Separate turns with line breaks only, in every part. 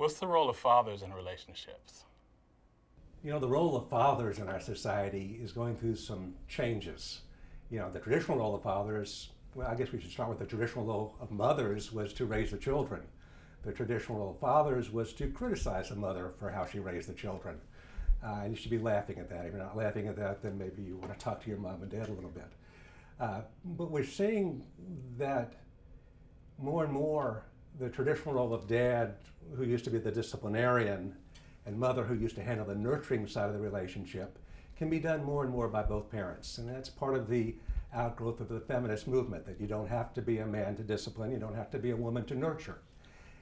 What's the role of fathers in relationships?
You know, the role of fathers in our society is going through some changes. You know, the traditional role of fathers, well, I guess we should start with the traditional role of mothers was to raise the children. The traditional role of fathers was to criticize the mother for how she raised the children. And you should be laughing at that. If you're not laughing at that, then maybe you want to talk to your mom and dad a little bit. But we're seeing that more and more the traditional role of dad, who used to be the disciplinarian, and mother, who used to handle the nurturing side of the relationship, can be done more and more by both parents. And that's part of the outgrowth of the feminist movement, that you don't have to be a man to discipline, you don't have to be a woman to nurture.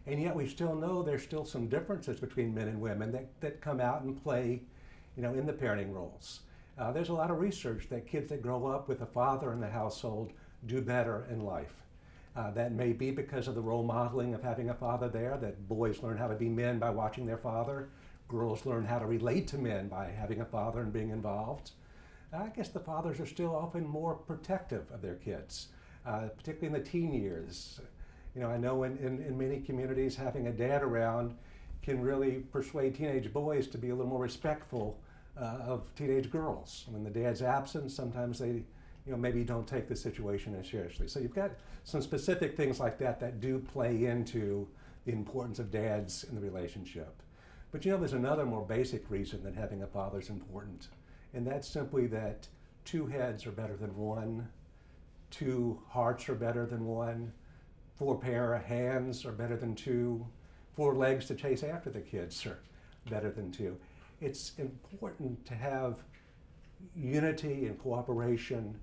And yet we still know there's still some differences between men and women that come out and play, you know, in the parenting roles. There's a lot of research that kids that grow up with a father in the household do better in life. That may be because of the role modeling of having a father there, that boys learn how to be men by watching their father. Girls learn how to relate to men by having a father and being involved. I guess the fathers are still often more protective of their kids, particularly in the teen years. You know, I know in many communities having a dad around can really persuade teenage boys to be a little more respectful of teenage girls. When the dad's absent, sometimes they, you know, maybe don't take the situation as seriously. So you've got some specific things like that that do play into the importance of dads in the relationship. But you know, there's another more basic reason that having a father is important, and that's simply that two heads are better than one, two hearts are better than one, four pair of hands are better than two, four legs to chase after the kids are better than two. It's important to have unity and cooperation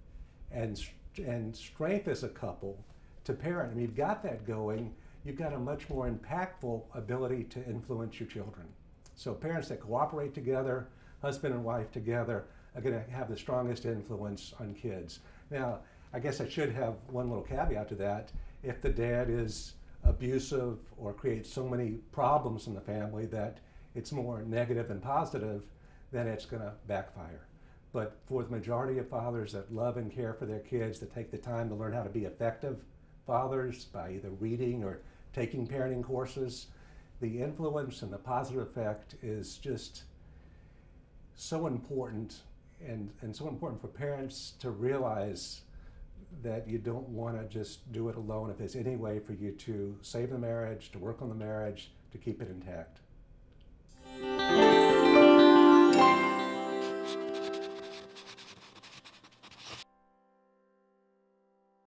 and strength as a couple to parent. And you've got that going, you've got a much more impactful ability to influence your children. So parents that cooperate together, husband and wife together, are going to have the strongest influence on kids. Now, I guess I should have one little caveat to that. If the dad is abusive or creates so many problems in the family that it's more negative than positive, then it's going to backfire. But for the majority of fathers that love and care for their kids, that take the time to learn how to be effective fathers by either reading or taking parenting courses, the influence and the positive effect is just so important, and so important for parents to realize that you don't want to just do it alone if there's any way for you to save the marriage, to work on the marriage, to keep it intact.